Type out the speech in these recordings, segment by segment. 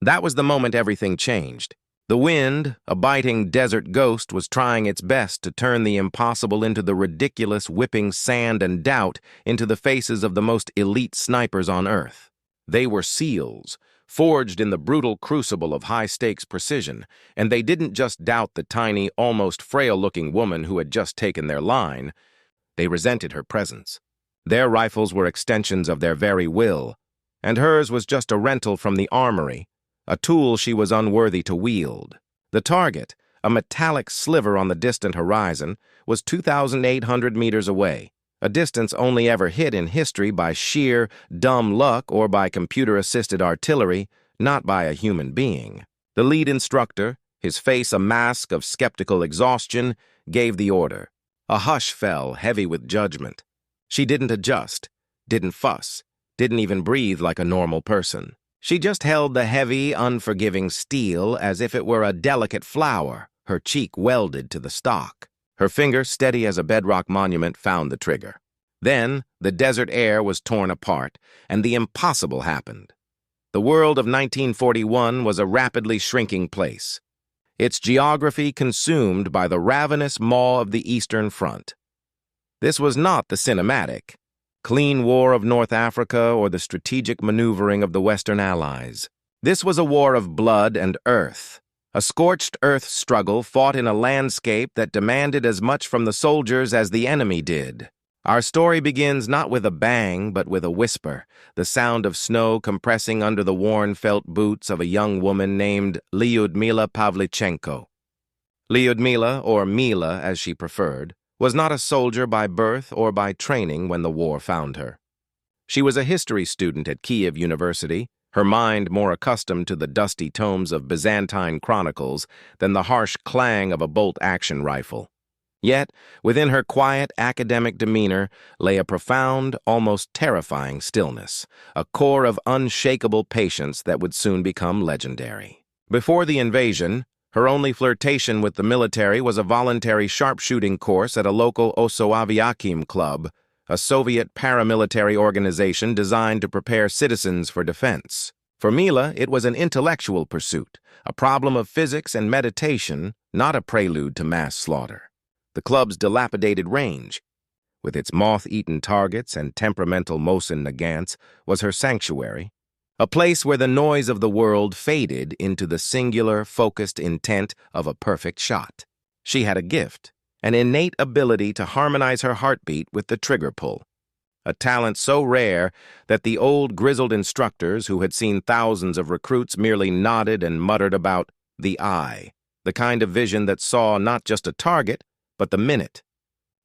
That was the moment everything changed. The wind, a biting desert ghost, was trying its best to turn the impossible into the ridiculous, whipping sand and doubt into the faces of the most elite snipers on Earth. They were SEALs, forged in the brutal crucible of high-stakes precision, and they didn't just doubt the tiny, almost frail-looking woman who had just taken their line. They resented her presence. Their rifles were extensions of their very will, and hers was just a rental from the armory, a tool she was unworthy to wield. The target, a metallic sliver on the distant horizon, was 2,800 meters away, a distance only ever hit in history by sheer, dumb luck or by computer-assisted artillery, not by a human being. The lead instructor, his face a mask of skeptical exhaustion, gave the order. A hush fell, heavy with judgment. She didn't adjust, didn't fuss, didn't even breathe like a normal person. She just held the heavy, unforgiving steel as if it were a delicate flower, her cheek welded to the stock. Her finger, steady as a bedrock monument, found the trigger. Then, the desert air was torn apart, and the impossible happened. The world of 1941 was a rapidly shrinking place, its geography consumed by the ravenous maw of the Eastern Front. This was not the cinematic, clean war of North Africa or the strategic maneuvering of the Western Allies. This was a war of blood and earth, a scorched earth struggle fought in a landscape that demanded as much from the soldiers as the enemy did. Our story begins not with a bang, but with a whisper, the sound of snow compressing under the worn felt boots of a young woman named Lyudmila Pavlichenko. Lyudmila, or Mila as she preferred, was not a soldier by birth or by training when the war found her. She was a history student at Kiev University, her mind more accustomed to the dusty tomes of Byzantine chronicles than the harsh clang of a bolt-action rifle. Yet, within her quiet academic demeanor lay a profound, almost terrifying stillness, a core of unshakable patience that would soon become legendary. Before the invasion, her only flirtation with the military was a voluntary sharpshooting course at a local Osoaviakim club, a Soviet paramilitary organization designed to prepare citizens for defense. For Mila, it was an intellectual pursuit, a problem of physics and meditation, not a prelude to mass slaughter. The club's dilapidated range, with its moth-eaten targets and temperamental Mosin Nagants, was her sanctuary, a place where the noise of the world faded into the singular, focused intent of a perfect shot. She had a gift, an innate ability to harmonize her heartbeat with the trigger pull, a talent so rare that the old grizzled instructors who had seen thousands of recruits merely nodded and muttered about the eye, the kind of vision that saw not just a target, but the minute,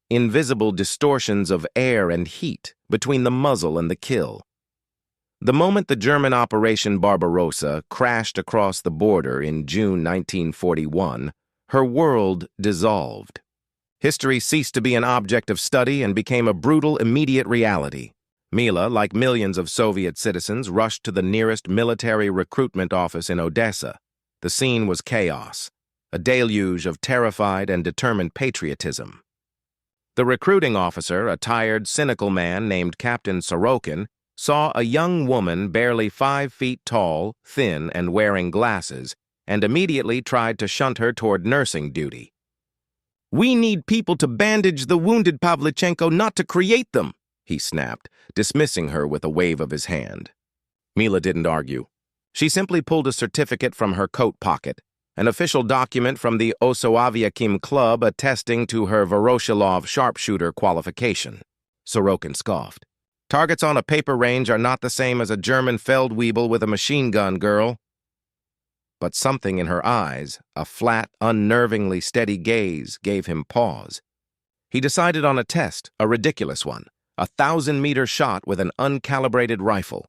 invisible distortions of air and heat between the muzzle and the kill. The moment the German Operation Barbarossa crashed across the border in June 1941, her world dissolved. History ceased to be an object of study and became a brutal, immediate reality. Mila, like millions of Soviet citizens, rushed to the nearest military recruitment office in Odessa. The scene was chaos, a deluge of terrified and determined patriotism. The recruiting officer, a tired, cynical man named Captain Sorokin, saw a young woman barely 5 feet tall, thin, and wearing glasses, and immediately tried to shunt her toward nursing duty. "We need people to bandage the wounded, Pavlichenko, not to create them," he snapped, dismissing her with a wave of his hand. Mila didn't argue. She simply pulled a certificate from her coat pocket, an official document from the Osoaviakim Club attesting to her Voroshilov sharpshooter qualification. Sorokin scoffed. "Targets on a paper range are not the same as a German Feldwebel with a machine gun, girl." But something in her eyes, a flat, unnervingly steady gaze, gave him pause. He decided on a test, a ridiculous one, a 1,000-meter shot with an uncalibrated rifle.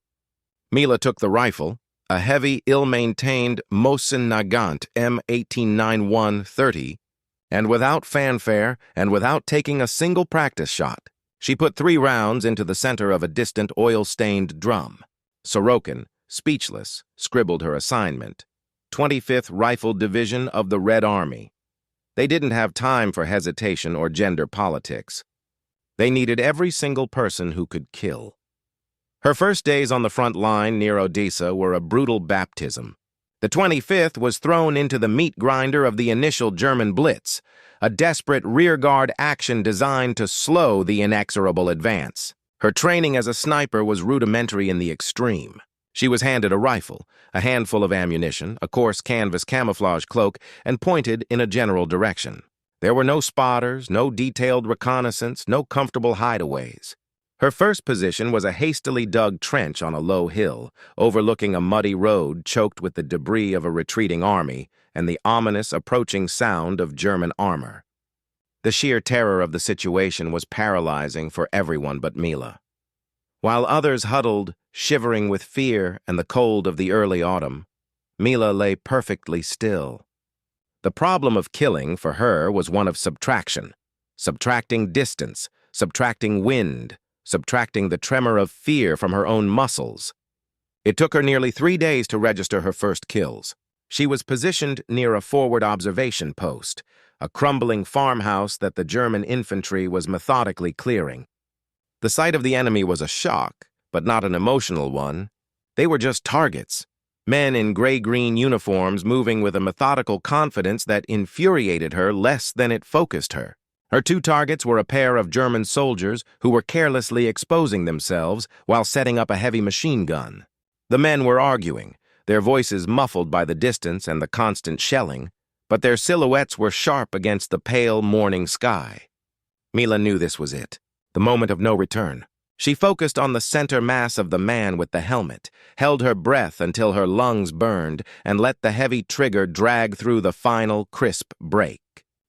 Mila took the rifle, a heavy, ill-maintained Mosin Nagant M1891-30, and without fanfare and without taking a single practice shot, she put 3 rounds into the center of a distant oil-stained drum. Sorokin, speechless, scribbled her assignment. 25th Rifle Division of the Red Army. They didn't have time for hesitation or gender politics. They needed every single person who could kill. Her first days on the front line near Odessa were a brutal baptism. The 25th was thrown into the meat grinder of the initial German blitz, a desperate rearguard action designed to slow the inexorable advance. Her training as a sniper was rudimentary in the extreme. She was handed a rifle, a handful of ammunition, a coarse canvas camouflage cloak, and pointed in a general direction. There were no spotters, no detailed reconnaissance, no comfortable hideaways. Her first position was a hastily dug trench on a low hill, overlooking a muddy road choked with the debris of a retreating army and the ominous approaching sound of German armor. The sheer terror of the situation was paralyzing for everyone but Mila. While others huddled, shivering with fear and the cold of the early autumn, Mila lay perfectly still. The problem of killing for her was one of subtraction, subtracting distance, subtracting wind, subtracting the tremor of fear from her own muscles. It took her nearly 3 days to register her first kills. She was positioned near a forward observation post, a crumbling farmhouse that the German infantry was methodically clearing. The sight of the enemy was a shock, but not an emotional one. They were just targets, men in gray-green uniforms moving with a methodical confidence that infuriated her less than it focused her. Her 2 targets were a pair of German soldiers who were carelessly exposing themselves while setting up a heavy machine gun. The men were arguing, their voices muffled by the distance and the constant shelling, but their silhouettes were sharp against the pale morning sky. Mila knew this was it, the moment of no return. She focused on the center mass of the man with the helmet, held her breath until her lungs burned, and let the heavy trigger drag through the final, crisp break.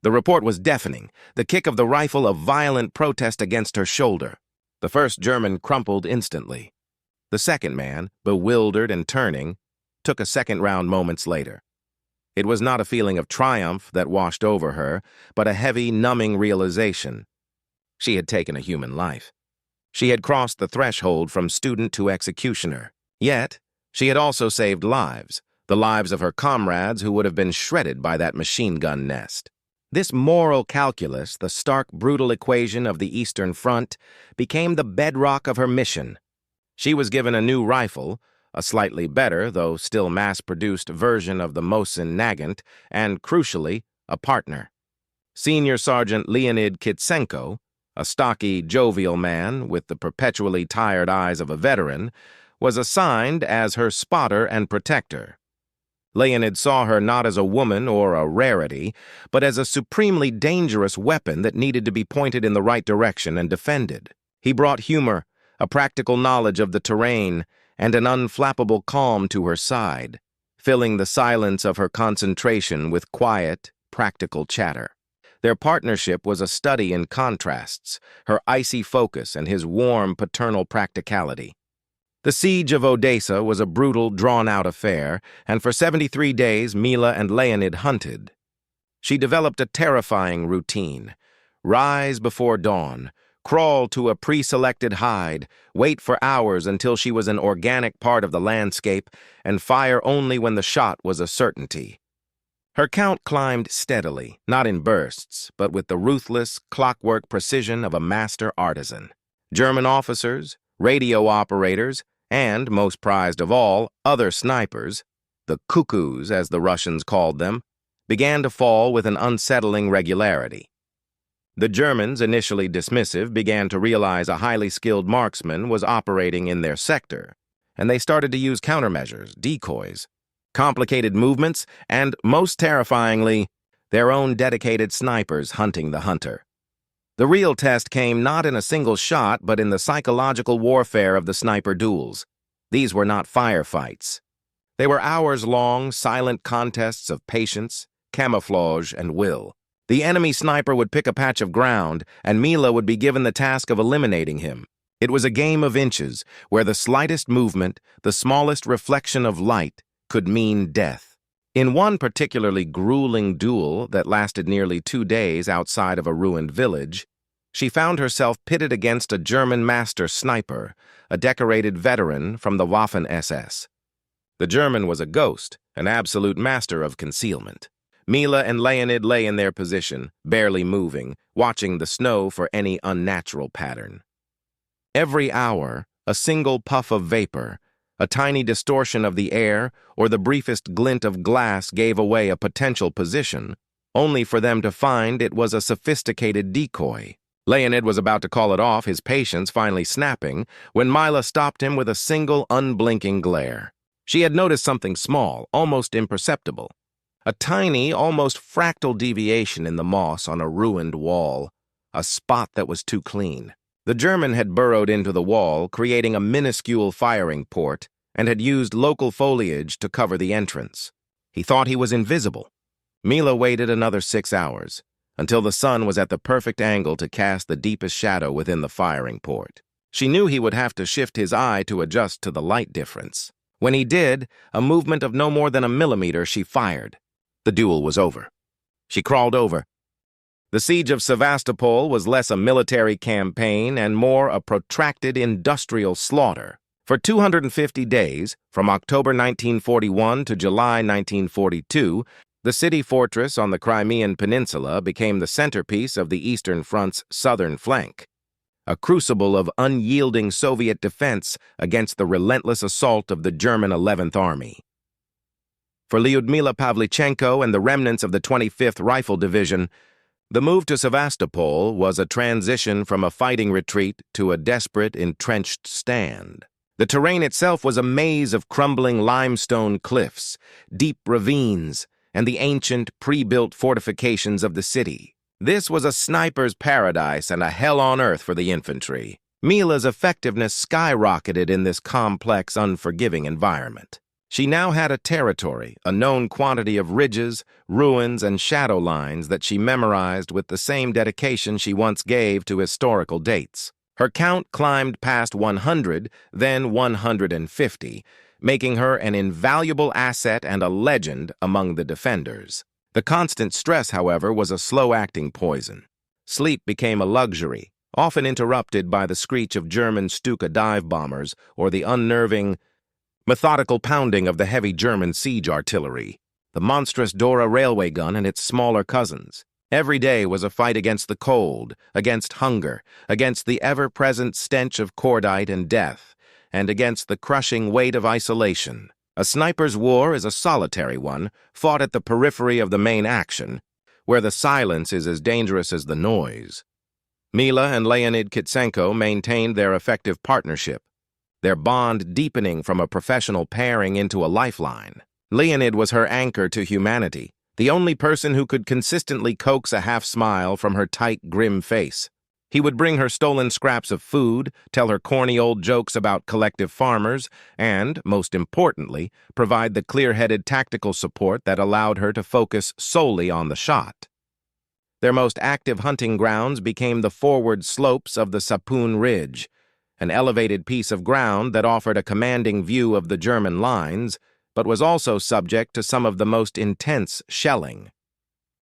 The report was deafening, the kick of the rifle a violent protest against her shoulder. The first German crumpled instantly. The second man, bewildered and turning, took a second round moments later. It was not a feeling of triumph that washed over her, but a heavy, numbing realization. She had taken a human life. She had crossed the threshold from student to executioner. Yet, she had also saved lives, the lives of her comrades who would have been shredded by that machine gun nest. This moral calculus, the stark, brutal equation of the Eastern Front, became the bedrock of her mission. She was given a new rifle, a slightly better, though still mass-produced version of the Mosin Nagant, and, crucially, a partner. Senior Sergeant Leonid Kitsenko, a stocky, jovial man with the perpetually tired eyes of a veteran, was assigned as her spotter and protector. Leonid saw her not as a woman or a rarity, but as a supremely dangerous weapon that needed to be pointed in the right direction and defended. He brought humor, a practical knowledge of the terrain, and an unflappable calm to her side, filling the silence of her concentration with quiet, practical chatter. Their partnership was a study in contrasts, her icy focus and his warm, paternal practicality. The siege of Odessa was a brutal, drawn-out affair, and for 73 days Mila and Leonid hunted. She developed a terrifying routine. Rise before dawn, crawl to a pre-selected hide, wait for hours until she was an organic part of the landscape, and fire only when the shot was a certainty. Her count climbed steadily, not in bursts, but with the ruthless, clockwork precision of a master artisan. German officers, radio operators, and, most prized of all, other snipers, the cuckoos as the Russians called them, began to fall with an unsettling regularity. The Germans, initially dismissive, began to realize a highly skilled marksman was operating in their sector, and they started to use countermeasures, decoys, complicated movements, and, most terrifyingly, their own dedicated snipers hunting the hunter. The real test came not in a single shot, but in the psychological warfare of the sniper duels. These were not firefights. They were hours-long, silent contests of patience, camouflage, and will. The enemy sniper would pick a patch of ground, and Mila would be given the task of eliminating him. It was a game of inches, where the slightest movement, the smallest reflection of light, could mean death. In one particularly grueling duel that lasted nearly 2 days outside of a ruined village, she found herself pitted against a German master sniper, a decorated veteran from the Waffen-SS. The German was a ghost, an absolute master of concealment. Mila and Leonid lay in their position, barely moving, watching the snow for any unnatural pattern. Every hour, a single puff of vapor, A tiny distortion of the air or the briefest glint of glass gave away a potential position, only for them to find it was a sophisticated decoy. Leonid was about to call it off, his patience finally snapping, when Mila stopped him with a single unblinking glare. She had noticed something small, almost imperceptible. A tiny, almost fractal deviation in the moss on a ruined wall. A spot that was too clean. The German had burrowed into the wall, creating a minuscule firing port, and had used local foliage to cover the entrance. He thought he was invisible. Mila waited another 6 hours, until the sun was at the perfect angle to cast the deepest shadow within the firing port. She knew he would have to shift his eye to adjust to the light difference. When he did, a movement of no more than a millimeter, she fired. The duel was over. She crawled over. The siege of Sevastopol was less a military campaign and more a protracted industrial slaughter. For 250 days, from October 1941 to July 1942, the city fortress on the Crimean Peninsula became the centerpiece of the Eastern Front's southern flank, a crucible of unyielding Soviet defense against the relentless assault of the German 11th Army. For Lyudmila Pavlichenko and the remnants of the 25th Rifle Division, the move to Sevastopol was a transition from a fighting retreat to a desperate, entrenched stand. The terrain itself was a maze of crumbling limestone cliffs, deep ravines, and the ancient, pre-built fortifications of the city. This was a sniper's paradise and a hell on earth for the infantry. Mila's effectiveness skyrocketed in this complex, unforgiving environment. She now had a territory, a known quantity of ridges, ruins, and shadow lines that she memorized with the same dedication she once gave to historical dates. Her count climbed past 100, then 150, making her an invaluable asset and a legend among the defenders. The constant stress, however, was a slow-acting poison. Sleep became a luxury, often interrupted by the screech of German Stuka dive bombers or the unnerving, methodical pounding of the heavy German siege artillery, the monstrous Dora railway gun and its smaller cousins. Every day was a fight against the cold, against hunger, against the ever-present stench of cordite and death, and against the crushing weight of isolation. A sniper's war is a solitary one, fought at the periphery of the main action, where the silence is as dangerous as the noise. Mila and Leonid Kitsenko maintained their effective partnership, their bond deepening from a professional pairing into a lifeline. Leonid was her anchor to humanity, the only person who could consistently coax a half-smile from her tight, grim face. He would bring her stolen scraps of food, tell her corny old jokes about collective farmers, and, most importantly, provide the clear-headed tactical support that allowed her to focus solely on the shot. Their most active hunting grounds became the forward slopes of the Sapun Ridge, an elevated piece of ground that offered a commanding view of the German lines, but was also subject to some of the most intense shelling.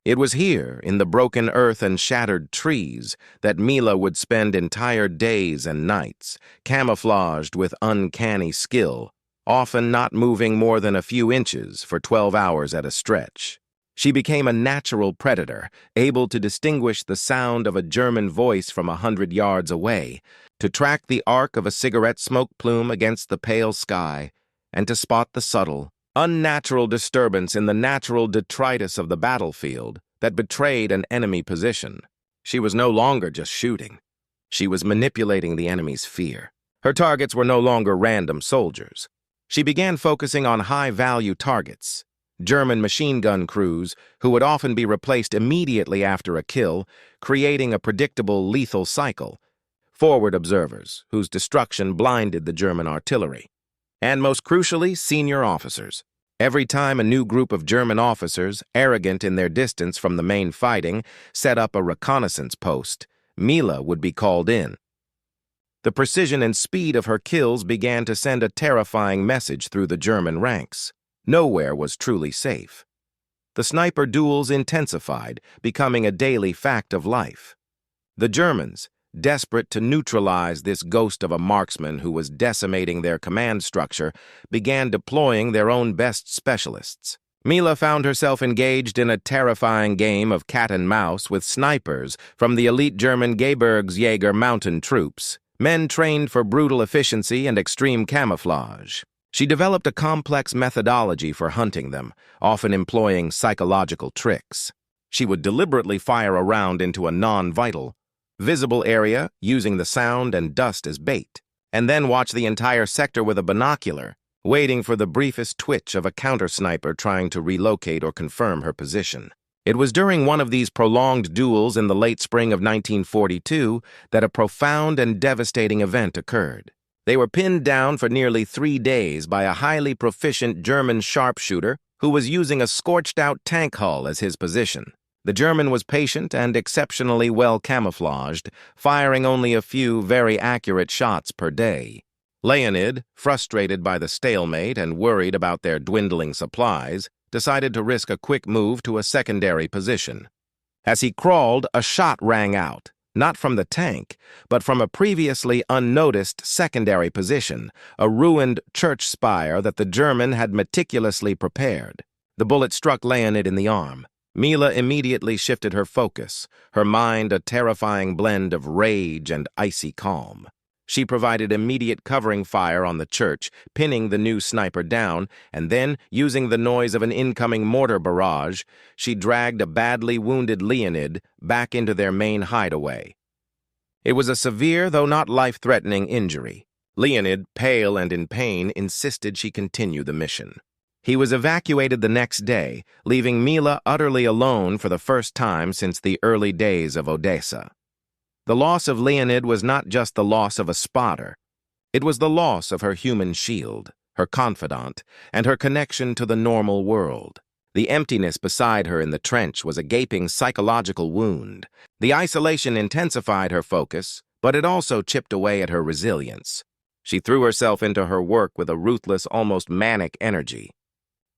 It was here, in the broken earth and shattered trees, that Mila would spend entire days and nights, camouflaged with uncanny skill, often not moving more than a few inches for 12 hours at a stretch. She became a natural predator, able to distinguish the sound of a German voice from 100 yards away, to track the arc of a cigarette smoke plume against the pale sky, and to spot the subtle, unnatural disturbance in the natural detritus of the battlefield that betrayed an enemy position. She was no longer just shooting. She was manipulating the enemy's fear. Her targets were no longer random soldiers. She began focusing on high-value targets, German machine gun crews who would often be replaced immediately after a kill, creating a predictable lethal cycle, forward observers whose destruction blinded the German artillery, and most crucially, senior officers. Every time a new group of German officers, arrogant in their distance from the main fighting, set up a reconnaissance post, Mila would be called in. The precision and speed of her kills began to send a terrifying message through the German ranks. Nowhere was truly safe. The sniper duels intensified, becoming a daily fact of life. The Germans, desperate to neutralize this ghost of a marksman who was decimating their command structure, began deploying their own best specialists. Mila found herself engaged in a terrifying game of cat and mouse with snipers from the elite German Gebirgsjäger mountain troops, men trained for brutal efficiency and extreme camouflage. She developed a complex methodology for hunting them, often employing psychological tricks. She would deliberately fire a round into a non-vital, visible area using the sound and dust as bait, and then watch the entire sector with a binocular, waiting for the briefest twitch of a counter-sniper trying to relocate or confirm her position. It was during one of these prolonged duels in the late spring of 1942 that a profound and devastating event occurred. They were pinned down for nearly 3 days by a highly proficient German sharpshooter who was using a scorched-out tank hull as his position. The German was patient and exceptionally well camouflaged, firing only a few very accurate shots per day. Leonid, frustrated by the stalemate and worried about their dwindling supplies, decided to risk a quick move to a secondary position. As he crawled, a shot rang out, not from the tank, but from a previously unnoticed secondary position, a ruined church spire that the German had meticulously prepared. The bullet struck Leonid in the arm. Mila immediately shifted her focus, her mind a terrifying blend of rage and icy calm. She provided immediate covering fire on the church, pinning the new sniper down, and then, using the noise of an incoming mortar barrage, she dragged a badly wounded Leonid back into their main hideaway. It was a severe, though not life-threatening, injury. Leonid, pale and in pain, insisted she continue the mission. He was evacuated the next day, leaving Mila utterly alone for the first time since the early days of Odessa. The loss of Leonid was not just the loss of a spotter. It was the loss of her human shield, her confidant, and her connection to the normal world. The emptiness beside her in the trench was a gaping psychological wound. The isolation intensified her focus, but it also chipped away at her resilience. She threw herself into her work with a ruthless, almost manic energy.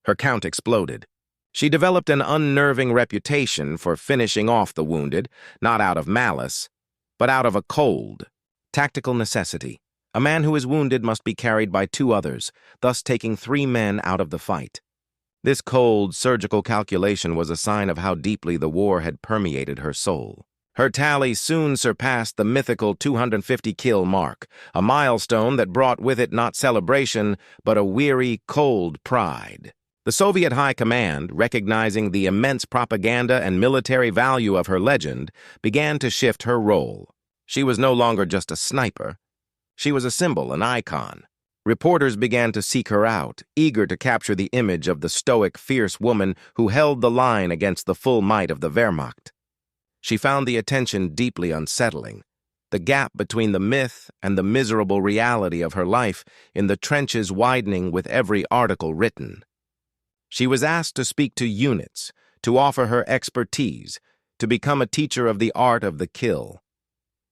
Her count exploded. She developed an unnerving reputation for finishing off the wounded, not out of malice, but out of a cold, tactical necessity. A man who is wounded must be carried by 2 others, thus taking 3 men out of the fight. This cold, surgical calculation was a sign of how deeply the war had permeated her soul. Her tally soon surpassed the mythical 250-kill mark, a milestone that brought with it not celebration, but a weary, cold pride. The Soviet High Command, recognizing the immense propaganda and military value of her legend, began to shift her role. She was no longer just a sniper. She was a symbol, an icon. Reporters began to seek her out, eager to capture the image of the stoic, fierce woman who held the line against the full might of the Wehrmacht. She found the attention deeply unsettling. The gap between the myth and the miserable reality of her life in the trenches widening with every article written. She was asked to speak to units, to offer her expertise, to become a teacher of the art of the kill.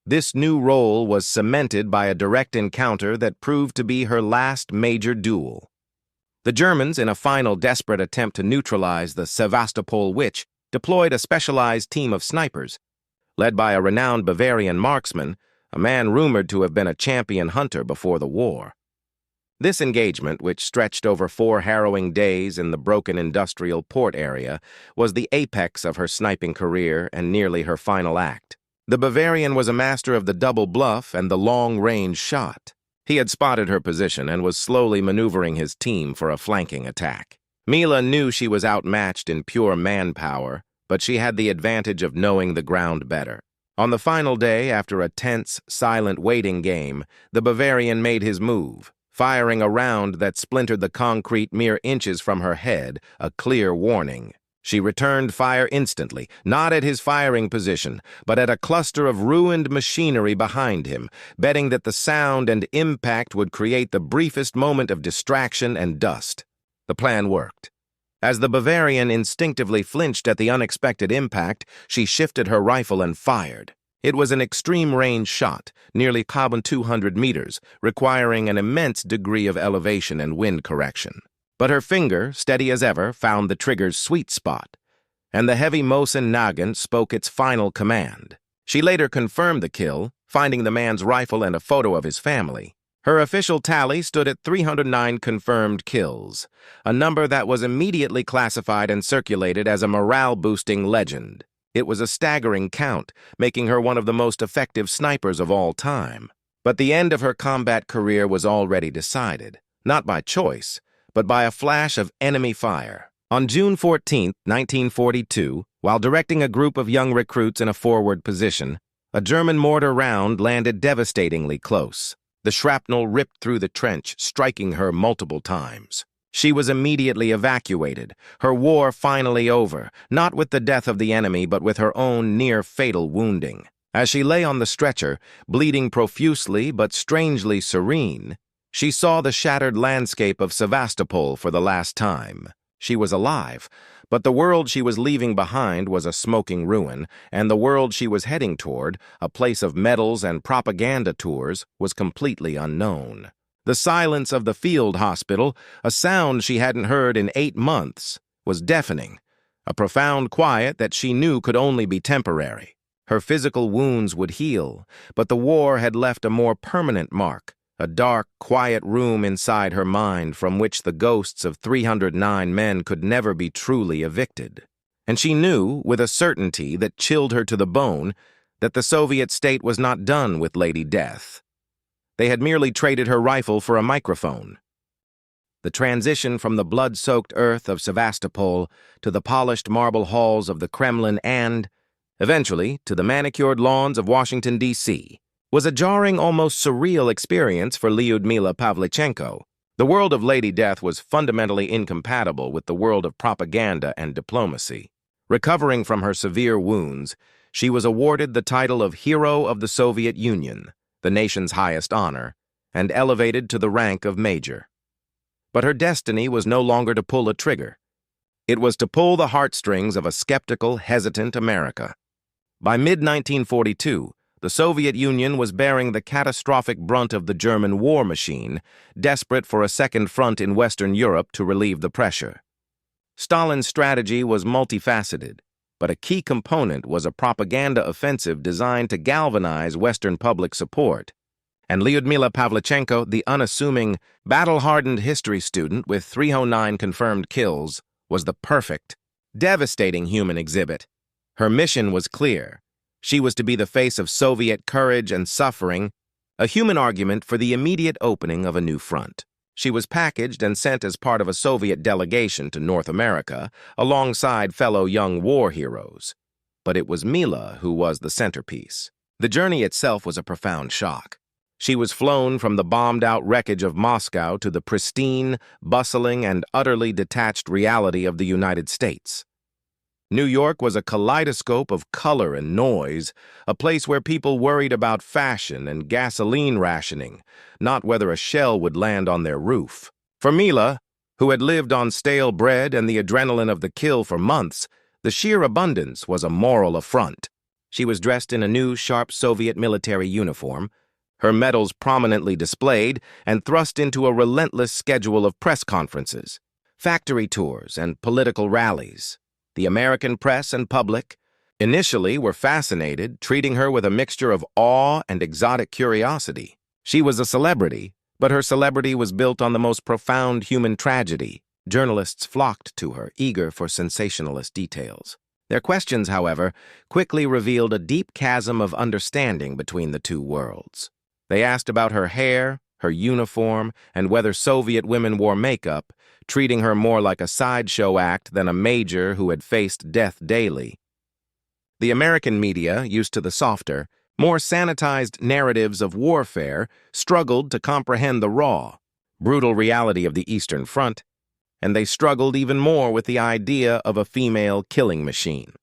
This new role was cemented by a direct encounter that proved to be her last major duel. The Germans, in a final desperate attempt to neutralize the Sevastopol Witch, deployed a specialized team of snipers, led by a renowned Bavarian marksman, a man rumored to have been a champion hunter before the war. This engagement, which stretched over 4 harrowing days in the broken industrial port area, was the apex of her sniping career and nearly her final act. The Bavarian was a master of the double bluff and the long-range shot. He had spotted her position and was slowly maneuvering his team for a flanking attack. Mila knew she was outmatched in pure manpower, but she had the advantage of knowing the ground better. On the final day, after a tense, silent waiting game, the Bavarian made his move, firing a round that splintered the concrete mere inches from her head, a clear warning. She returned fire instantly, not at his firing position, but at a cluster of ruined machinery behind him, betting that the sound and impact would create the briefest moment of distraction and dust. The plan worked. As the Bavarian instinctively flinched at the unexpected impact, she shifted her rifle and fired. It was an extreme-range shot, nearly 200 meters, requiring an immense degree of elevation and wind correction. But her finger, steady as ever, found the trigger's sweet spot, and the heavy Mosin Nagant spoke its final command. She later confirmed the kill, finding the man's rifle and a photo of his family. Her official tally stood at 309 confirmed kills, a number that was immediately classified and circulated as a morale-boosting legend. It was a staggering count, making her one of the most effective snipers of all time. But the end of her combat career was already decided. not by choice, but by a flash of enemy fire. On June 14, 1942, while directing a group of young recruits in a forward position, a German mortar round landed devastatingly close. The shrapnel ripped through the trench, striking her multiple times. She was immediately evacuated, her war finally over, not with the death of the enemy but with her own near-fatal wounding. As she lay on the stretcher, bleeding profusely but strangely serene, she saw the shattered landscape of Sevastopol for the last time. She was alive, but the world she was leaving behind was a smoking ruin, and the world she was heading toward, a place of medals and propaganda tours, was completely unknown. The silence of the field hospital, a sound she hadn't heard in 8 months, was deafening, a profound quiet that she knew could only be temporary. Her physical wounds would heal, but the war had left a more permanent mark, a dark, quiet room inside her mind from which the ghosts of 309 men could never be truly evicted. And she knew, with a certainty that chilled her to the bone, that the Soviet state was not done with Lady Death. They had merely traded her rifle for a microphone. The transition from the blood-soaked earth of Sevastopol to the polished marble halls of the Kremlin and, eventually, to the manicured lawns of Washington, D.C., was a jarring, almost surreal experience for Lyudmila Pavlichenko. The world of Lady Death was fundamentally incompatible with the world of propaganda and diplomacy. Recovering from her severe wounds, she was awarded the title of Hero of the Soviet Union, the nation's highest honor, and elevated to the rank of major. But her destiny was no longer to pull a trigger. It was to pull the heartstrings of a skeptical, hesitant America. By mid-1942, the Soviet Union was bearing the catastrophic brunt of the German war machine, desperate for a second front in Western Europe to relieve the pressure. Stalin's strategy was multifaceted, but a key component was a propaganda offensive designed to galvanize Western public support. And Lyudmila Pavlichenko, the unassuming, battle-hardened history student with 309 confirmed kills, was the perfect, devastating human exhibit. Her mission was clear. She was to be the face of Soviet courage and suffering, a human argument for the immediate opening of a new front. She was packaged and sent as part of a Soviet delegation to North America, alongside fellow young war heroes. But it was Mila who was the centerpiece. The journey itself was a profound shock. She was flown from the bombed-out wreckage of Moscow to the pristine, bustling, and utterly detached reality of the United States. New York was a kaleidoscope of color and noise, a place where people worried about fashion and gasoline rationing, not whether a shell would land on their roof. For Mila, who had lived on stale bread and the adrenaline of the kill for months, the sheer abundance was a moral affront. She was dressed in a new, sharp Soviet military uniform, her medals prominently displayed and thrust into a relentless schedule of press conferences, factory tours, and political rallies. The American press and public, initially, were fascinated, treating her with a mixture of awe and exotic curiosity. She was a celebrity, but her celebrity was built on the most profound human tragedy. Journalists flocked to her, eager for sensationalist details. Their questions, however, quickly revealed a deep chasm of understanding between the two worlds. They asked about her hair, her uniform, and whether Soviet women wore makeup, treating her more like a sideshow act than a major who had faced death daily. The American media, used to the softer, more sanitized narratives of warfare, struggled to comprehend the raw, brutal reality of the Eastern Front, and they struggled even more with the idea of a female killing machine.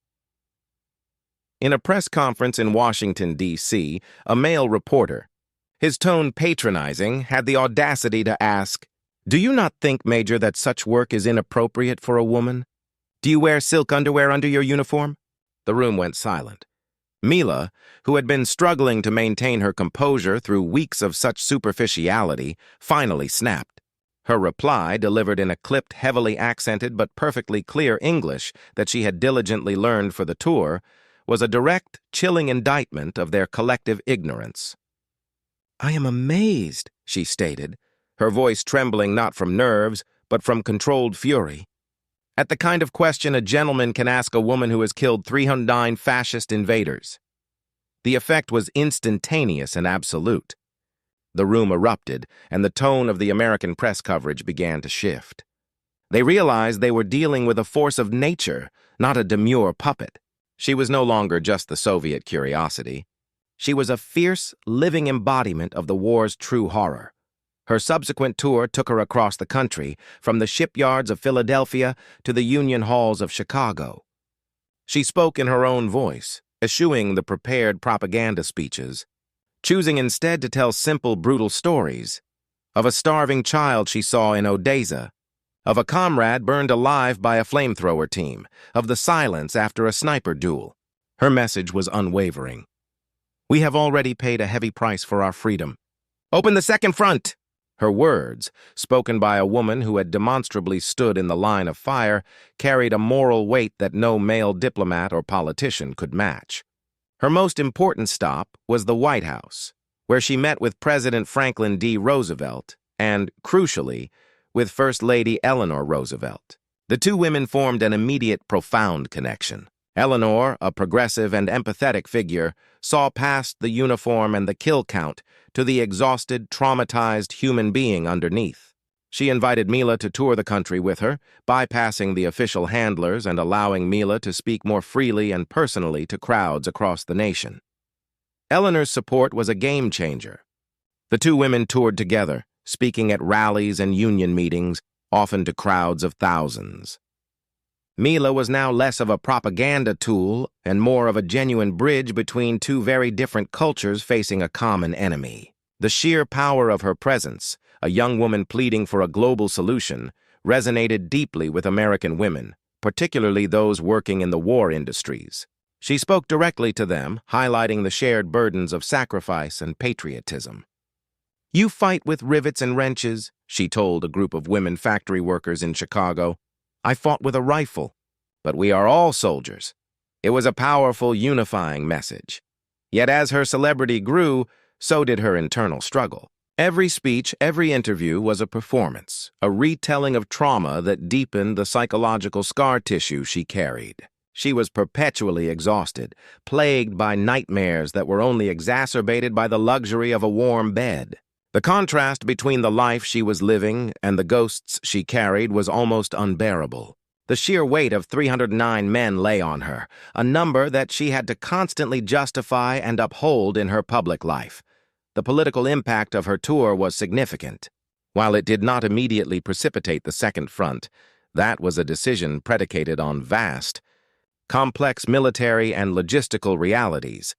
In a press conference in Washington, D.C., a male reporter, his tone patronizing, had the audacity to ask, "Do you not think, Major, that such work is inappropriate for a woman? Do you wear silk underwear under your uniform?" The room went silent. Mila, who had been struggling to maintain her composure through weeks of such superficiality, finally snapped. Her reply, delivered in a clipped, heavily accented but perfectly clear English that she had diligently learned for the tour, was a direct, chilling indictment of their collective ignorance. "I am amazed," she stated, her voice trembling not from nerves, but from controlled fury, "at the kind of question a gentleman can ask a woman who has killed 309 fascist invaders." The effect was instantaneous and absolute. The room erupted, and the tone of the American press coverage began to shift. They realized they were dealing with a force of nature, not a demure puppet. She was no longer just the Soviet curiosity. She was a fierce, living embodiment of the war's true horror. Her subsequent tour took her across the country, from the shipyards of Philadelphia to the Union halls of Chicago. She spoke in her own voice, eschewing the prepared propaganda speeches, choosing instead to tell simple, brutal stories of a starving child she saw in Odessa, of a comrade burned alive by a flamethrower team, of the silence after a sniper duel. Her message was unwavering. We have already paid a heavy price for our freedom. Open the second front! Her words, spoken by a woman who had demonstrably stood in the line of fire, carried a moral weight that no male diplomat or politician could match. Her most important stop was the White House, where she met with President Franklin D. Roosevelt and, crucially, with First Lady Eleanor Roosevelt. The two women formed an immediate, profound connection. Eleanor, a progressive and empathetic figure, saw past the uniform and the kill count to the exhausted, traumatized human being underneath. She invited Mila to tour the country with her, bypassing the official handlers and allowing Mila to speak more freely and personally to crowds across the nation. Eleanor's support was a game changer. The two women toured together, speaking at rallies and union meetings, often to crowds of thousands. Mila was now less of a propaganda tool and more of a genuine bridge between two very different cultures facing a common enemy. The sheer power of her presence, a young woman pleading for a global solution, resonated deeply with American women, particularly those working in the war industries. She spoke directly to them, highlighting the shared burdens of sacrifice and patriotism. "You fight with rivets and wrenches," she told a group of women factory workers in Chicago. "I fought with a rifle, but we are all soldiers." It was a powerful, unifying message. Yet as her celebrity grew, so did her internal struggle. Every speech, every interview was a performance, a retelling of trauma that deepened the psychological scar tissue she carried. She was perpetually exhausted, plagued by nightmares that were only exacerbated by the luxury of a warm bed. The contrast between the life she was living and the ghosts she carried was almost unbearable. The sheer weight of 309 men lay on her, a number that she had to constantly justify and uphold in her public life. The political impact of her tour was significant. While it did not immediately precipitate the Second Front, that was a decision predicated on vast, complex military and logistical realities.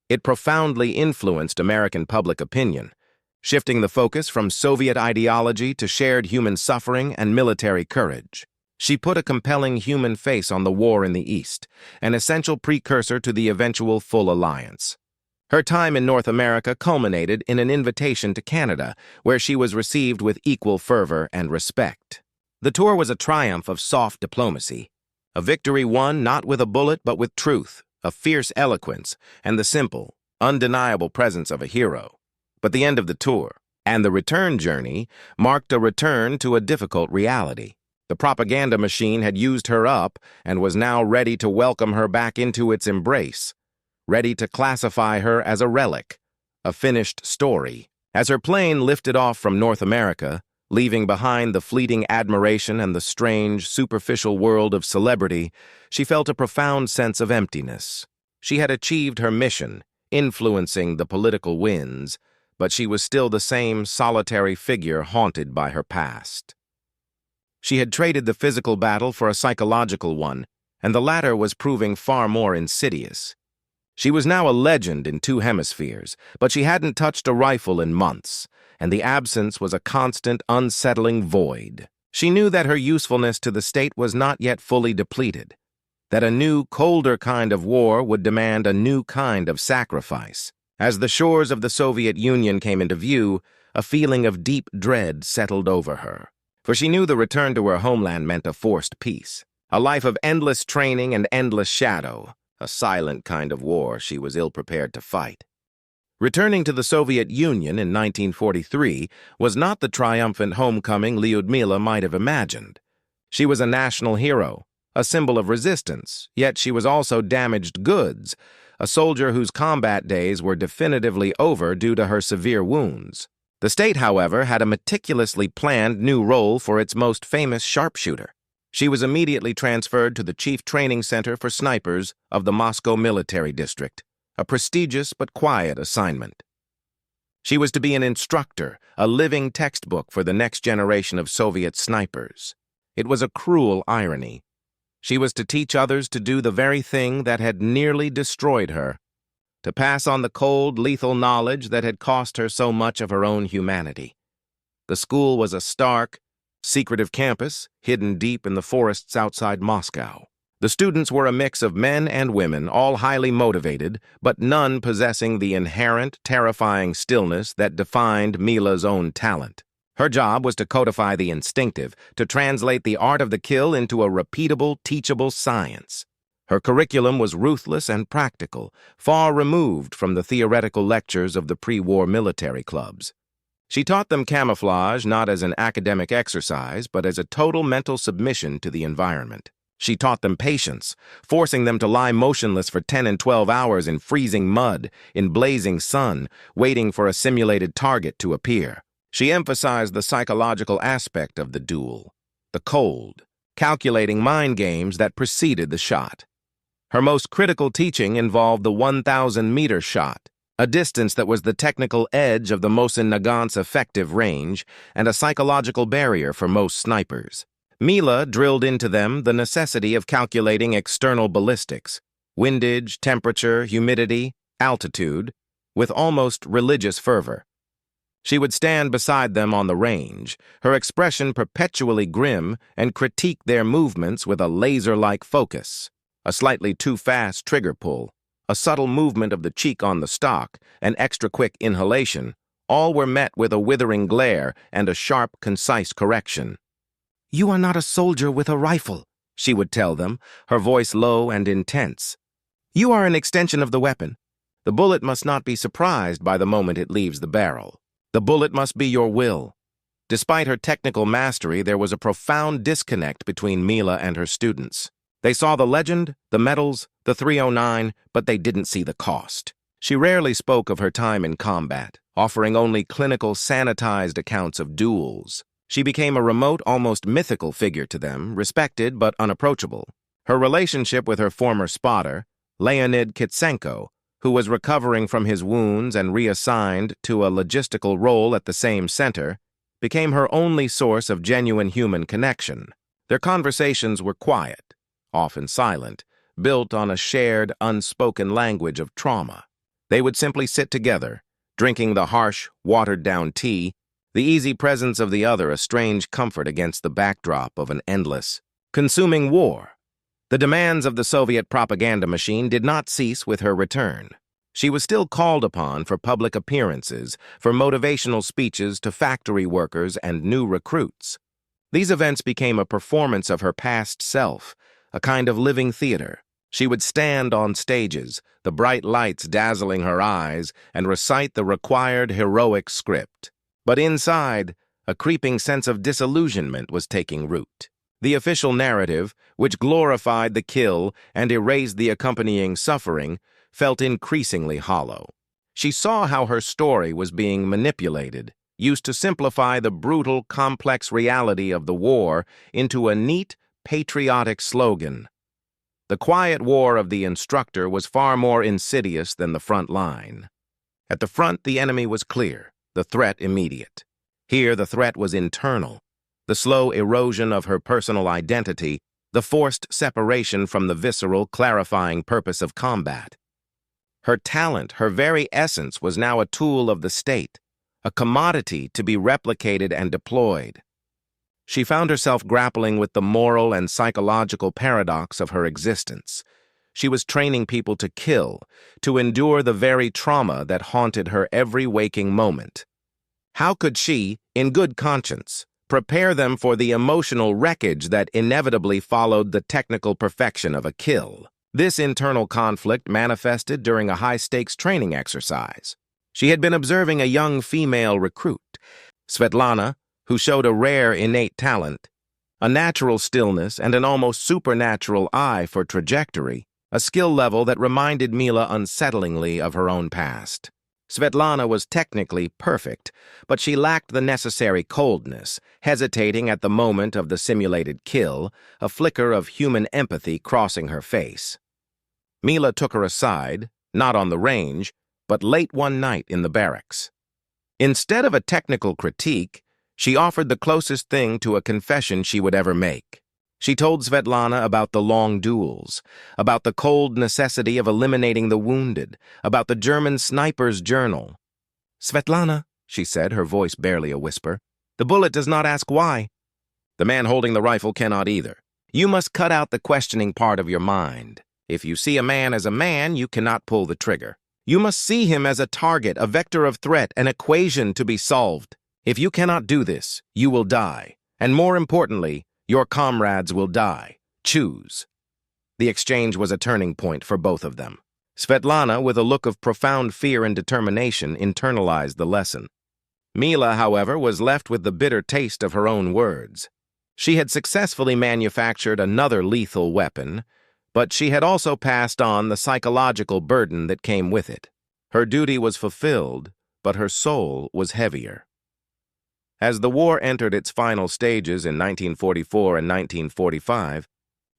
It profoundly influenced American public opinion, shifting the focus from Soviet ideology to shared human suffering and military courage. She put a compelling human face on the war in the East, an essential precursor to the eventual full alliance. Her time in North America culminated in an invitation to Canada, where she was received with equal fervor and respect. The tour was a triumph of soft diplomacy, a victory won not with a bullet but with truth, a fierce eloquence, and the simple, undeniable presence of a hero. But the end of the tour, and the return journey, marked a return to a difficult reality. The propaganda machine had used her up and was now ready to welcome her back into its embrace, ready to classify her as a relic, a finished story. As her plane lifted off from North America, leaving behind the fleeting admiration and the strange, superficial world of celebrity, she felt a profound sense of emptiness. She had achieved her mission, influencing the political winds, but she was still the same solitary figure haunted by her past. She had traded the physical battle for a psychological one, and the latter was proving far more insidious. She was now a legend in two hemispheres, but she hadn't touched a rifle in months, and the absence was a constant, unsettling void. She knew that her usefulness to the state was not yet fully depleted, that a new, colder kind of war would demand a new kind of sacrifice. As the shores of the Soviet Union came into view, a feeling of deep dread settled over her. For she knew the return to her homeland meant a forced peace, a life of endless training and endless shadow, a silent kind of war she was ill-prepared to fight. Returning to the Soviet Union in 1943 was not the triumphant homecoming Lyudmila might have imagined. She was a national hero, a symbol of resistance, yet she was also damaged goods, a soldier whose combat days were definitively over due to her severe wounds. The state, however, had a meticulously planned new role for its most famous sharpshooter. She was immediately transferred to the Chief Training Center for Snipers of the Moscow Military District, a prestigious but quiet assignment. She was to be an instructor, a living textbook for the next generation of Soviet snipers. It was a cruel irony. She was to teach others to do the very thing that had nearly destroyed her, to pass on the cold, lethal knowledge that had cost her so much of her own humanity. The school was a stark, secretive campus hidden deep in the forests outside Moscow. The students were a mix of men and women, all highly motivated, but none possessing the inherent, terrifying stillness that defined Mila's own talent. Her job was to codify the instinctive, to translate the art of the kill into a repeatable, teachable science. Her curriculum was ruthless and practical, far removed from the theoretical lectures of the pre-war military clubs. She taught them camouflage not as an academic exercise, but as a total mental submission to the environment. She taught them patience, forcing them to lie motionless for 10 and 12 hours in freezing mud, in blazing sun, waiting for a simulated target to appear. She emphasized the psychological aspect of the duel, the cold, calculating mind games that preceded the shot. Her most critical teaching involved the 1,000-meter shot, a distance that was the technical edge of the Mosin Nagant's effective range and a psychological barrier for most snipers. Mila drilled into them the necessity of calculating external ballistics, windage, temperature, humidity, altitude, with almost religious fervor. She would stand beside them on the range, her expression perpetually grim, and critique their movements with a laser-like focus. A slightly too fast trigger pull, a subtle movement of the cheek on the stock, an extra-quick inhalation, all were met with a withering glare and a sharp, concise correction. "You are not a soldier with a rifle," she would tell them, her voice low and intense. "You are an extension of the weapon. The bullet must not be surprised by the moment it leaves the barrel. The bullet must be your will." Despite her technical mastery, there was a profound disconnect between Mila and her students. They saw the legend, the medals, the 309, but they didn't see the cost. She rarely spoke of her time in combat, offering only clinical, sanitized accounts of duels. She became a remote, almost mythical figure to them, respected but unapproachable. Her relationship with her former spotter, Leonid Kitsenko, who was recovering from his wounds and reassigned to a logistical role at the same center, became her only source of genuine human connection. Their conversations were quiet, often silent, built on a shared, unspoken language of trauma. They would simply sit together, drinking the harsh, watered-down tea, the easy presence of the other a strange comfort against the backdrop of an endless, consuming war. The demands of the Soviet propaganda machine did not cease with her return. She was still called upon for public appearances, for motivational speeches to factory workers and new recruits. These events became a performance of her past self, a kind of living theater. She would stand on stages, the bright lights dazzling her eyes, and recite the required heroic script. But inside, a creeping sense of disillusionment was taking root. The official narrative, which glorified the kill and erased the accompanying suffering, felt increasingly hollow. She saw how her story was being manipulated, used to simplify the brutal, complex reality of the war into a neat, patriotic slogan. The quiet war of the instructor was far more insidious than the front line. At the front, the enemy was clear, the threat immediate. Here, the threat was internal. The slow erosion of her personal identity, the forced separation from the visceral, clarifying purpose of combat. Her talent, her very essence, was now a tool of the state, a commodity to be replicated and deployed. She found herself grappling with the moral and psychological paradox of her existence. She was training people to kill, to endure the very trauma that haunted her every waking moment. How could she, in good conscience, prepare them for the emotional wreckage that inevitably followed the technical perfection of a kill? This internal conflict manifested during a high-stakes training exercise. She had been observing a young female recruit, Svetlana, who showed a rare innate talent, a natural stillness and an almost supernatural eye for trajectory, a skill level that reminded Mila unsettlingly of her own past. Svetlana was technically perfect, but she lacked the necessary coldness, hesitating at the moment of the simulated kill, a flicker of human empathy crossing her face. Mila took her aside, not on the range, but late one night in the barracks. Instead of a technical critique, she offered the closest thing to a confession she would ever make. She told Svetlana about the long duels, about the cold necessity of eliminating the wounded, about the German sniper's journal. "Svetlana," she said, her voice barely a whisper, "the bullet does not ask why. The man holding the rifle cannot either. You must cut out the questioning part of your mind. If you see a man as a man, you cannot pull the trigger. You must see him as a target, a vector of threat, an equation to be solved. If you cannot do this, you will die. And more importantly, your comrades will die. Choose." The exchange was a turning point for both of them. Svetlana, with a look of profound fear and determination, internalized the lesson. Mila, however, was left with the bitter taste of her own words. She had successfully manufactured another lethal weapon, but she had also passed on the psychological burden that came with it. Her duty was fulfilled, but her soul was heavier. As the war entered its final stages in 1944 and 1945,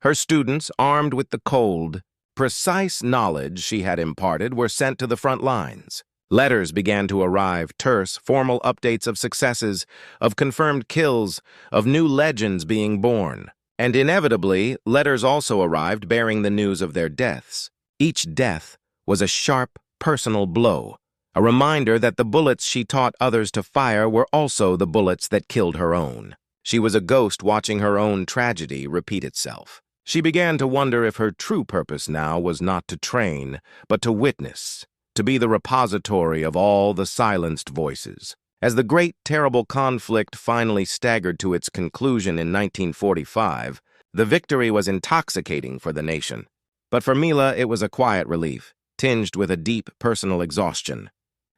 her students, armed with the cold, precise knowledge she had imparted, were sent to the front lines. Letters began to arrive, terse, formal updates of successes, of confirmed kills, of new legends being born. And inevitably, letters also arrived bearing the news of their deaths. Each death was a sharp, personal blow, a reminder that the bullets she taught others to fire were also the bullets that killed her own. She was a ghost watching her own tragedy repeat itself. She began to wonder if her true purpose now was not to train, but to witness, to be the repository of all the silenced voices. As the great, terrible conflict finally staggered to its conclusion in 1945, the victory was intoxicating for the nation. But for Mila, it was a quiet relief, tinged with a deep personal exhaustion.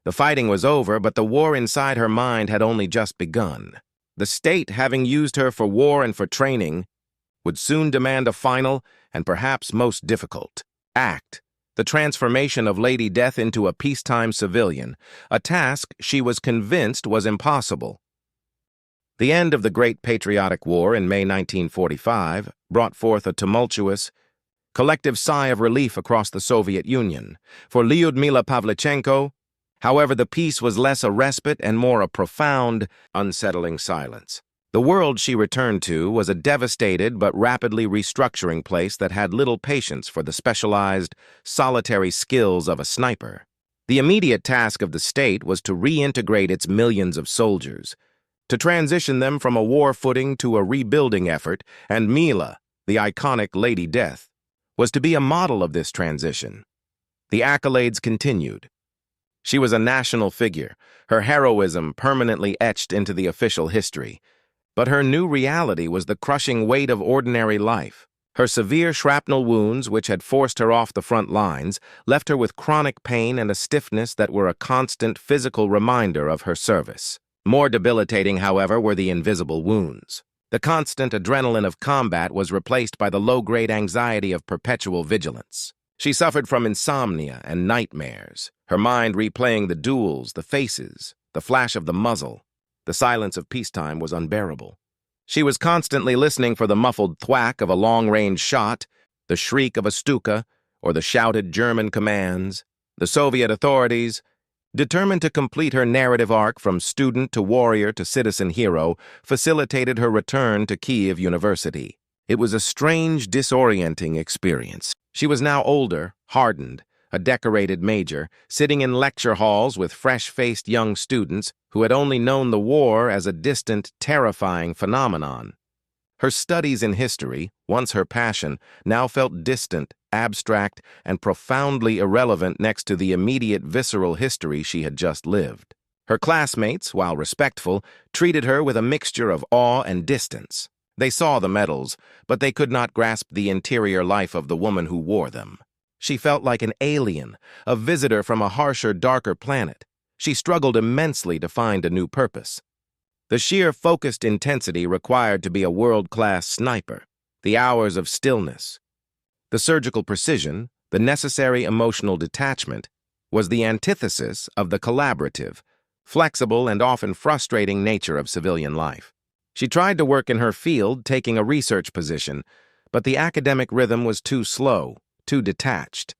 The fighting was over, but the war inside her mind had only just begun. The state, having used her for war and for training, would soon demand a final, and perhaps most difficult, act: the transformation of Lady Death into a peacetime civilian, a task she was convinced was impossible. The end of the Great Patriotic War in May 1945 brought forth a tumultuous, collective sigh of relief across the Soviet Union. For Lyudmila Pavlichenko, however, the peace was less a respite and more a profound, unsettling silence. The world she returned to was a devastated but rapidly restructuring place that had little patience for the specialized, solitary skills of a sniper. The immediate task of the state was to reintegrate its millions of soldiers, to transition them from a war footing to a rebuilding effort, and Mila, the iconic Lady Death, was to be a model of this transition. The accolades continued. She was a national figure, her heroism permanently etched into the official history. But her new reality was the crushing weight of ordinary life. Her severe shrapnel wounds, which had forced her off the front lines, left her with chronic pain and a stiffness that were a constant physical reminder of her service. More debilitating, however, were the invisible wounds. The constant adrenaline of combat was replaced by the low-grade anxiety of perpetual vigilance. She suffered from insomnia and nightmares, her mind replaying the duels, the faces, the flash of the muzzle. The silence of peacetime was unbearable. She was constantly listening for the muffled thwack of a long-range shot, the shriek of a Stuka, or the shouted German commands. The Soviet authorities, determined to complete her narrative arc from student to warrior to citizen hero, facilitated her return to Kyiv University. It was a strange, disorienting experience. She was now older, hardened, a decorated major, sitting in lecture halls with fresh-faced young students who had only known the war as a distant, terrifying phenomenon. Her studies in history, once her passion, now felt distant, abstract, and profoundly irrelevant next to the immediate visceral history she had just lived. Her classmates, while respectful, treated her with a mixture of awe and distance. They saw the medals, but they could not grasp the interior life of the woman who wore them. She felt like an alien, a visitor from a harsher, darker planet. She struggled immensely to find a new purpose. The sheer focused intensity required to be a world-class sniper, the hours of stillness, the surgical precision, the necessary emotional detachment, was the antithesis of the collaborative, flexible and often frustrating nature of civilian life. She tried to work in her field, taking a research position, but the academic rhythm was too slow, too detached.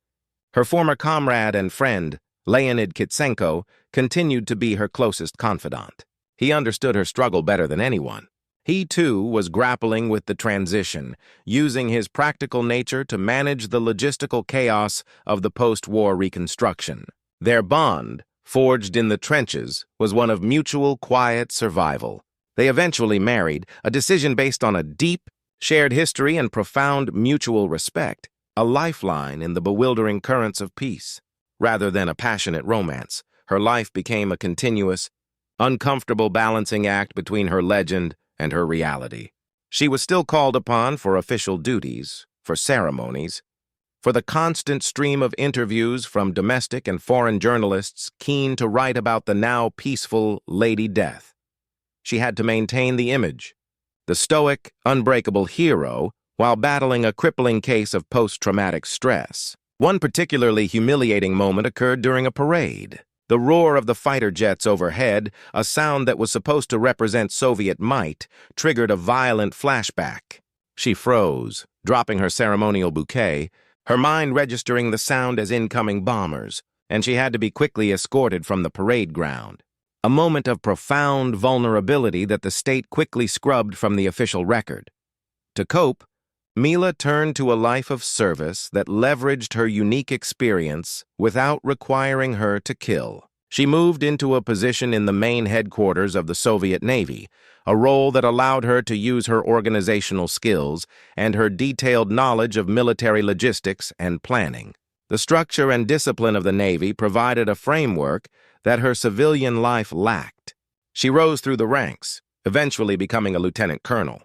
Her former comrade and friend, Leonid Kitsenko, continued to be her closest confidant. He understood her struggle better than anyone. He, too, was grappling with the transition, using his practical nature to manage the logistical chaos of the post-war reconstruction. Their bond, forged in the trenches, was one of mutual, quiet survival. They eventually married, a decision based on a deep, shared history and profound mutual respect, a lifeline in the bewildering currents of peace. Rather than a passionate romance, her life became a continuous, uncomfortable balancing act between her legend and her reality. She was still called upon for official duties, for ceremonies, for the constant stream of interviews from domestic and foreign journalists keen to write about the now peaceful Lady Death. She had to maintain the image, the stoic, unbreakable hero, while battling a crippling case of post-traumatic stress. One particularly humiliating moment occurred during a parade. The roar of the fighter jets overhead, a sound that was supposed to represent Soviet might, triggered a violent flashback. She froze, dropping her ceremonial bouquet, her mind registering the sound as incoming bombers, and she had to be quickly escorted from the parade ground. A moment of profound vulnerability that the state quickly scrubbed from the official record. To cope, Mila turned to a life of service that leveraged her unique experience without requiring her to kill. She moved into a position in the main headquarters of the Soviet Navy, a role that allowed her to use her organizational skills and her detailed knowledge of military logistics and planning. The structure and discipline of the Navy provided a framework that her civilian life lacked. She rose through the ranks, eventually becoming a lieutenant colonel,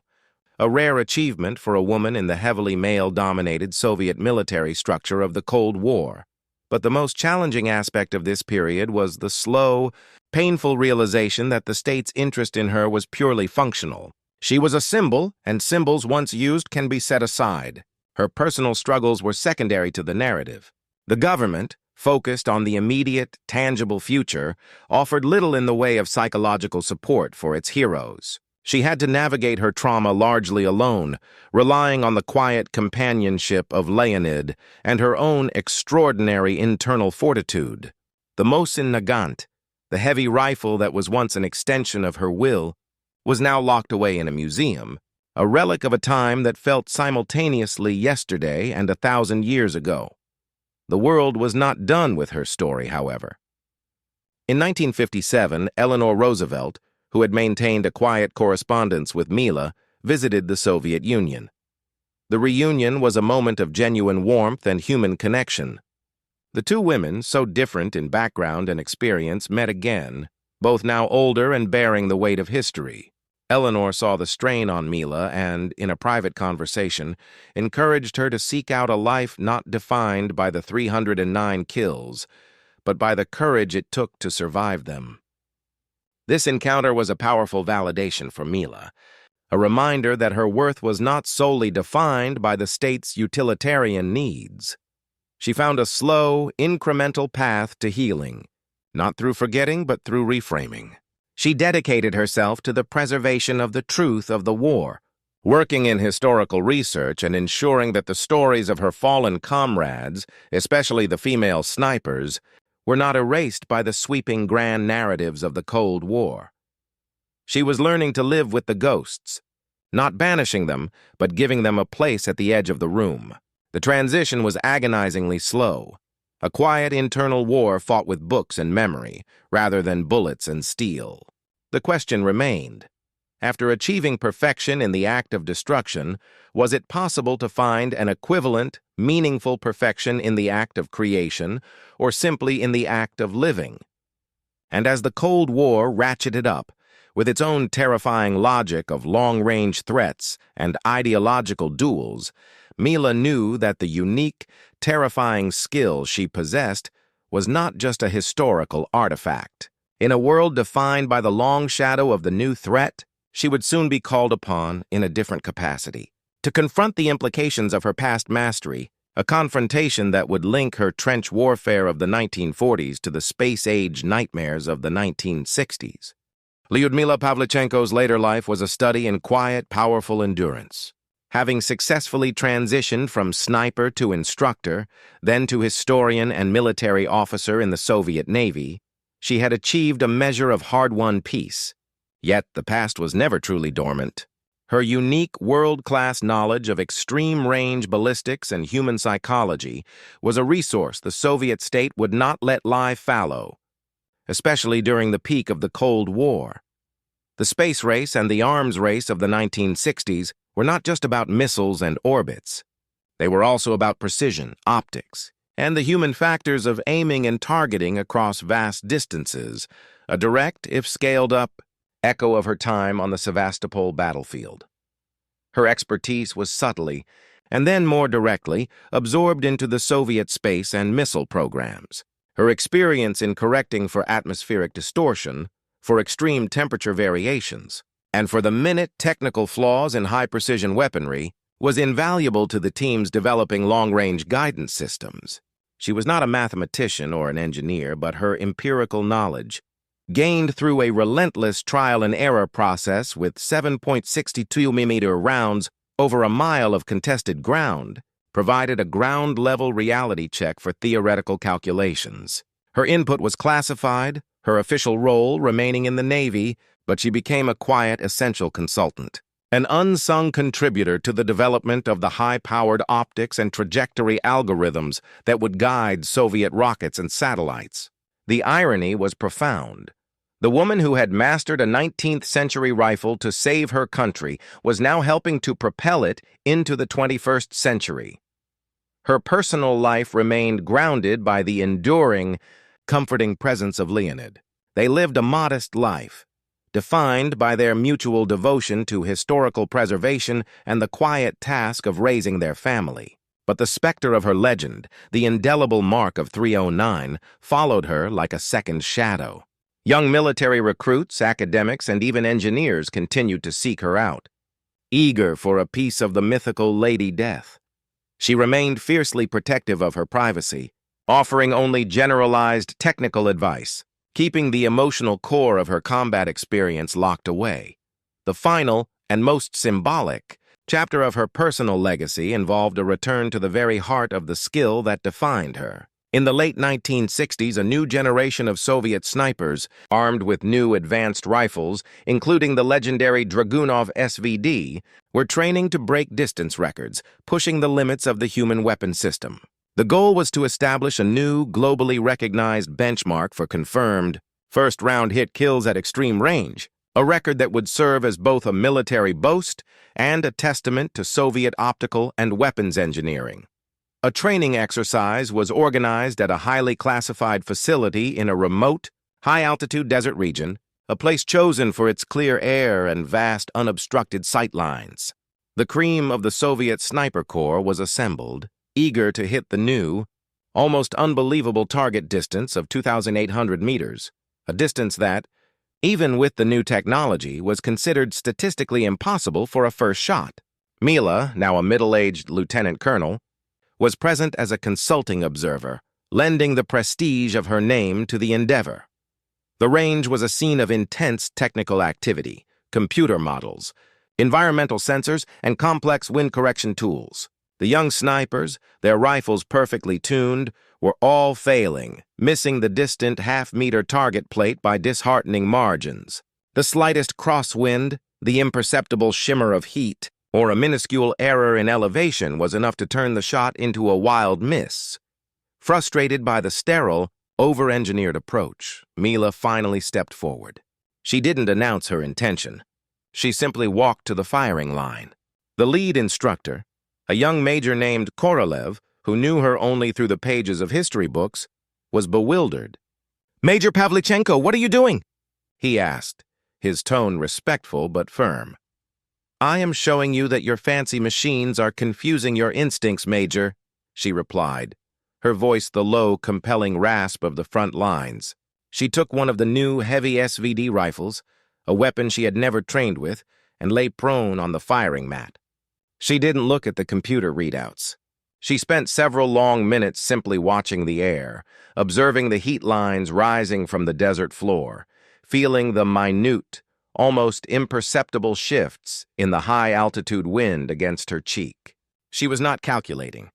a rare achievement for a woman in the heavily male-dominated Soviet military structure of the Cold War. But the most challenging aspect of this period was the slow, painful realization that the state's interest in her was purely functional. She was a symbol, and symbols once used can be set aside. Her personal struggles were secondary to the narrative. The government, focused on the immediate, tangible future, offered little in the way of psychological support for its heroes. She had to navigate her trauma largely alone, relying on the quiet companionship of Leonid and her own extraordinary internal fortitude. The Mosin Nagant, the heavy rifle that was once an extension of her will, was now locked away in a museum, a relic of a time that felt simultaneously yesterday and 1,000 years ago. The world was not done with her story, however. In 1957, Eleanor Roosevelt, who had maintained a quiet correspondence with Mila, visited the Soviet Union. The reunion was a moment of genuine warmth and human connection. The two women, so different in background and experience, met again, both now older and bearing the weight of history. Eleanor saw the strain on Mila and, in a private conversation, encouraged her to seek out a life not defined by the 309 kills, but by the courage it took to survive them. This encounter was a powerful validation for Mila, a reminder that her worth was not solely defined by the state's utilitarian needs. She found a slow, incremental path to healing, not through forgetting but through reframing. She dedicated herself to the preservation of the truth of the war, working in historical research and ensuring that the stories of her fallen comrades, especially the female snipers, were not erased by the sweeping grand narratives of the Cold War. She was learning to live with the ghosts, not banishing them, but giving them a place at the edge of the room. The transition was agonizingly slow, a quiet internal war fought with books and memory, rather than bullets and steel. The question remained: after achieving perfection in the act of destruction, was it possible to find an equivalent, meaningful perfection in the act of creation, or simply in the act of living? And as the Cold War ratcheted up, with its own terrifying logic of long-range threats and ideological duels, Mila knew that the unique, terrifying skill she possessed was not just a historical artifact. In a world defined by the long shadow of the new threat, she would soon be called upon in a different capacity. To confront the implications of her past mastery, a confrontation that would link her trench warfare of the 1940s to the space-age nightmares of the 1960s. Lyudmila Pavlichenko's later life was a study in quiet, powerful endurance. Having successfully transitioned from sniper to instructor, then to historian and military officer in the Soviet Navy, she had achieved a measure of hard-won peace. Yet the past was never truly dormant. Her unique world-class knowledge of extreme-range ballistics and human psychology was a resource the Soviet state would not let lie fallow, especially during the peak of the Cold War. The space race and the arms race of the 1960s were not just about missiles and orbits. They were also about precision, optics, and the human factors of aiming and targeting across vast distances, a direct, if scaled up, echo of her time on the Sevastopol battlefield. Her expertise was subtly, and then more directly, absorbed into the Soviet space and missile programs. Her experience in correcting for atmospheric distortion, for extreme temperature variations, and for the minute technical flaws in high-precision weaponry was invaluable to the teams developing long-range guidance systems. She was not a mathematician or an engineer, but her empirical knowledge, gained through a relentless trial-and-error process with 7.62mm rounds over a mile of contested ground, provided a ground-level reality check for theoretical calculations. Her input was classified, her official role remaining in the Navy, but she became a quiet, essential consultant, an unsung contributor to the development of the high-powered optics and trajectory algorithms that would guide Soviet rockets and satellites. The irony was profound. The woman who had mastered a 19th-century rifle to save her country was now helping to propel it into the 21st century. Her personal life remained grounded by the enduring, comforting presence of Leonid. They lived a modest life, defined by their mutual devotion to historical preservation and the quiet task of raising their family. But the specter of her legend, the indelible mark of 309, followed her like a second shadow. Young military recruits, academics, and even engineers continued to seek her out, eager for a piece of the mythical Lady Death. She remained fiercely protective of her privacy, offering only generalized technical advice, keeping the emotional core of her combat experience locked away. The final, and most symbolic, chapter of her personal legacy involved a return to the very heart of the skill that defined her. In the late 1960s, a new generation of Soviet snipers, armed with new advanced rifles, including the legendary Dragunov SVD, were training to break distance records, pushing the limits of the human weapon system. The goal was to establish a new, globally recognized benchmark for confirmed, first-round hit kills at extreme range, a record that would serve as both a military boast and a testament to Soviet optical and weapons engineering. A training exercise was organized at a highly classified facility in a remote, high-altitude desert region, a place chosen for its clear air and vast, unobstructed sightlines. The cream of the Soviet Sniper Corps was assembled, eager to hit the new, almost unbelievable target distance of 2,800 meters, a distance that, even with the new technology, was considered statistically impossible for a first shot. Mila, now a middle-aged lieutenant colonel, was present as a consulting observer, lending the prestige of her name to the endeavor. The range was a scene of intense technical activity, computer models, environmental sensors, and complex wind correction tools. The young snipers, their rifles perfectly tuned, were all failing, missing the distant half-meter target plate by disheartening margins. The slightest crosswind, the imperceptible shimmer of heat, or a minuscule error in elevation was enough to turn the shot into a wild miss. Frustrated by the sterile, over-engineered approach, Mila finally stepped forward. She didn't announce her intention. She simply walked to the firing line. The lead instructor, a young major named Korolev, who knew her only through the pages of history books, was bewildered. "Major Pavlichenko, what are you doing?" he asked, his tone respectful but firm. "I am showing you that your fancy machines are confusing your instincts, Major," she replied, her voice the low, compelling rasp of the front lines. She took one of the new, heavy SVD rifles, a weapon she had never trained with, and lay prone on the firing mat. She didn't look at the computer readouts. She spent several long minutes simply watching the air, observing the heat lines rising from the desert floor, feeling the minute, almost imperceptible shifts in the high-altitude wind against her cheek. She was not calculating.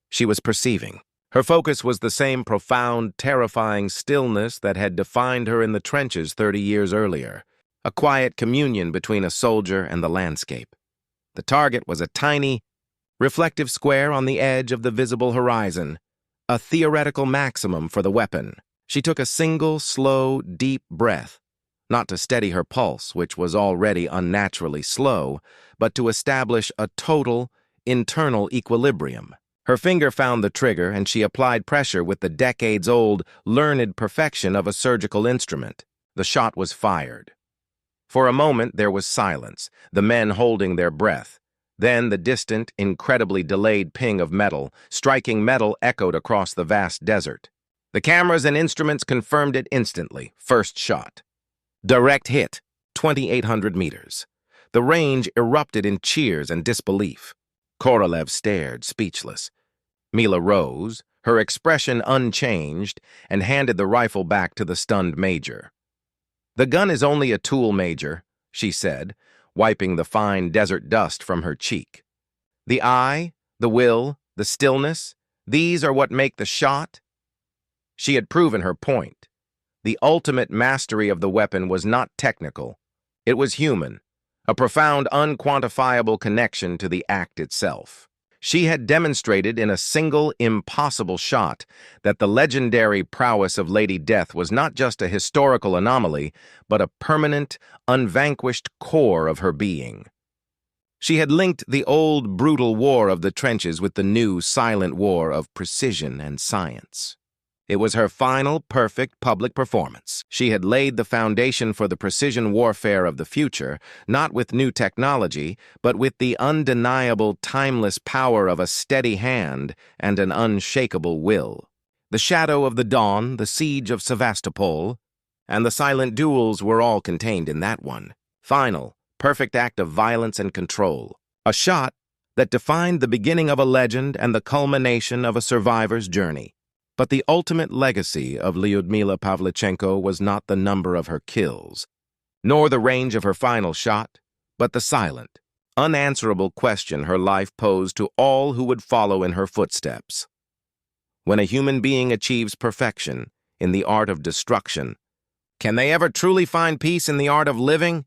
She was perceiving. Her focus was the same profound, terrifying stillness that had defined her in the trenches 30 years earlier, a quiet communion between a soldier and the landscape. The target was a tiny, reflective square on the edge of the visible horizon, a theoretical maximum for the weapon. She took a single, slow, deep breath, not to steady her pulse, which was already unnaturally slow, but to establish a total, internal equilibrium. Her finger found the trigger, and she applied pressure with the decades-old, learned perfection of a surgical instrument. The shot was fired. For a moment, there was silence, the men holding their breath. Then the distant, incredibly delayed ping of metal, striking metal, echoed across the vast desert. The cameras and instruments confirmed it instantly. First shot. Direct hit, 2,800 meters. The range erupted in cheers and disbelief. Korolev stared, speechless. Mila rose, her expression unchanged, and handed the rifle back to the stunned major. "The gun is only a tool, Major," she said, wiping the fine desert dust from her cheek. "The eye, the will, the stillness, these are what make the shot." She had proven her point. The ultimate mastery of the weapon was not technical. It was human, a profound, unquantifiable connection to the act itself. She had demonstrated in a single, impossible shot that the legendary prowess of Lady Death was not just a historical anomaly, but a permanent, unvanquished core of her being. She had linked the old, brutal war of the trenches with the new, silent war of precision and science. It was her final, perfect public performance. She had laid the foundation for the precision warfare of the future, not with new technology, but with the undeniable, timeless power of a steady hand and an unshakable will. The shadow of the dawn, the siege of Sevastopol, and the silent duels were all contained in that one. Final, perfect act of violence and control. A shot that defined the beginning of a legend and the culmination of a survivor's journey. But the ultimate legacy of Lyudmila Pavlichenko was not the number of her kills, nor the range of her final shot, but the silent, unanswerable question her life posed to all who would follow in her footsteps. When a human being achieves perfection in the art of destruction, can they ever truly find peace in the art of living?